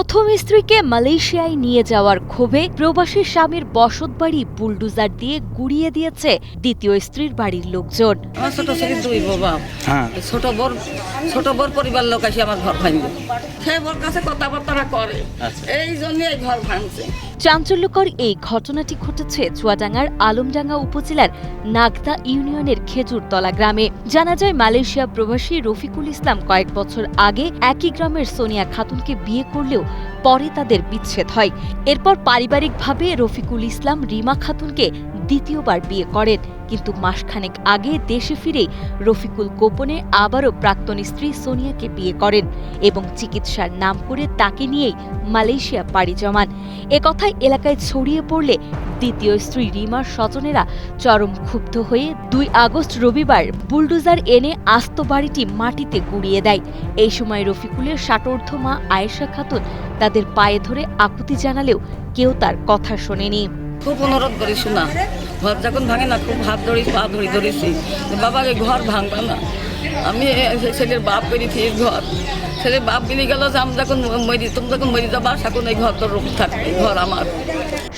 প্রথম স্ত্রীকে মালয়েশিয়ায় নিয়ে যাওয়ার ক্ষোভে প্রবাসী স্বামীর বসতবাড়ি বুলডোজার দিয়ে গুড়িয়ে দিয়েছে দ্বিতীয় স্ত্রীর বাড়ির লোকজন। আমার ছোট ছেলে দুই বাবা, ছোট বোর পরিবার লোক আসে আমার ঘর ভাঙবে, সে বোর কাছে কথাবার্তা করে, এই জন্য এই ঘর ভাঙছে। চাঞ্চল্যকর এই ঘটনাটি ঘটেছে চুয়াডাঙ্গার আলমডাঙ্গা উপজেলার নাগদা ইউনিয়নের খেজুরতলা গ্রামে। জানা যায় মালয়েশিয়া প্রবাসী রফিকুল ইসলাম কয়েক বছর আগে একই গ্রামের সোনিয়া খাতুনকে বিয়ে করলেও পরে তাদের বিচ্ছেদ হয়। এরপর পারিবারিকভাবে রফিকুল ইসলাম রিমা খাতুনকে দ্বিতীয়বার বিয়ে করেন, কিন্তু মাসখানেক আগে দেশে ফিরে রফিকুল গোপনে আবারও প্রাক্তন স্ত্রী সোনিয়াকে বিয়ে করেন এবং চিকিৎসার নাম করে তাকে নিয়েই মালয়েশিয়া পাড়ি জমান। একথায় এলাকায় ছড়িয়ে পড়লে দ্বিতীয় স্ত্রী রিমার স্বজনেরা চরম ক্ষুব্ধ হয়ে 2 আগস্ট রবিবার বুলডোজার এনে আস্ত বাড়িটি মাটিতে গুঁড়িয়ে দেয়। এই সময় রফিকুলের ষাটোর্ধ্ব মা আয়েশা খাতুন তাদের পায়ে ধরে আকুতি জানালেও কেউ তার কথা শোনেনি। খুব অনুরোধ করি, শোনা ঘর যখন ভাঙে না, খুব হাত ধরি পা ধরেছি, বাবা এই ঘর ভাঙবে না। আমি ছেলের বাপ বেরিয়েছি, ঘর ছেলের বাপ বেরিয়ে গেল যে আমি যখন তুমি যখন মরি যাবা এখন এই ঘর তোর থাকবে, ঘর আমার।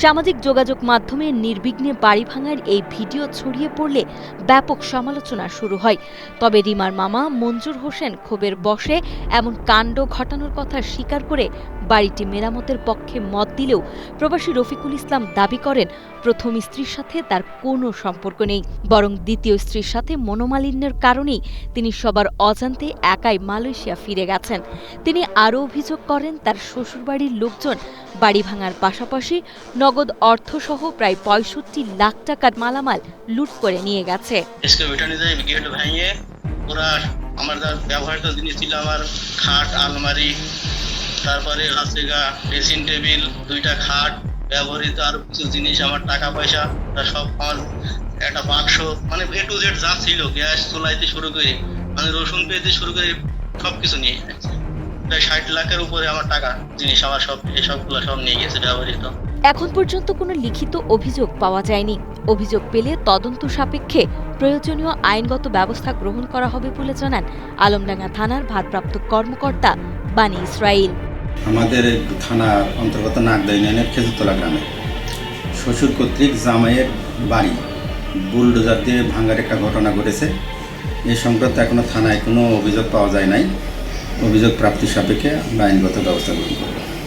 সামাজিক যোগাযোগ মাধ্যমে নির্বিঘ্নে বাড়ি ভাঙার এই ভিডিও ছড়িয়ে পড়লে ব্যাপক সমালোচনা শুরু হয়। তবে রিমার মামা মঞ্জুর হোসেন ক্ষোভের বশে এমন কাণ্ড ঘটানোর কথা স্বীকার করে বাড়িটি মেরামতের পক্ষে মত দিলেও প্রবাসী রফিকুল ইসলাম দাবি করেন প্রথম স্ত্রীর সাথে তার কোনো সম্পর্ক নেই, বরং দ্বিতীয় স্ত্রীর সাথে মনোমালিন্যের কারণেই তিনি সবার অজান্তে একাই মালয়েশিয়া ফিরে গেছেন। তিনি আরও অভিযোগ করেন তার শ্বশুরবাড়ির লোকজন বাড়ি ভাঙার পাশাপাশি নগদ অর্থসহ প্রায় ৬৫ লাখ টাকার মালামাল লুট করে নিয়ে গেছে। আমার ব্যবহৃত জিনিস ছিল আমার খাট, আলমারি, তারপরে ড্রেসিং টেবিল, 2টা খাট, ব্যবহৃত আরো কিছু জিনিস, আমার টাকা পয়সা সব, আমার একটা বাক্স, মানে A to Z যা ছিল, গ্যাস চুলাইতে শুরু করে মানে রসুন পেতে শুরু করে সবকিছু নিয়ে গেছে। প্রায় 60 লাখের উপরে আমার টাকা জিনিস আমার সবগুলো সব নিয়ে গেছে ব্যবহৃত। এখন পর্যন্ত কোনো লিখিত অভিযোগ পাওয়া যায়নি। অভিযোগ পেলে তদন্ত সাপেক্ষে প্রয়োজনীয় আইনগত ব্যবস্থা গ্রহণ করা হবে বলে জানান আলমডাঙ্গা থানার ভারপ্রাপ্ত কর্মকর্তা বানি ইসরাইল। আমাদের থানার অন্তর্গত নাগদা ইউনিয়নের খেজুরতলা গ্রামে শ্বশুর কর্তৃক জামাইয়ের বাড়ি বুলডোজার দিয়ে ভাঙার একটা ঘটনা ঘটেছে। এই সংক্রান্ত এখনো থানায় কোনো অভিযোগ পাওয়া যায় নাই। অভিযোগ প্রাপ্তির সাপেক্ষে আইনগত ব্যবস্থা গ্রহণ করব।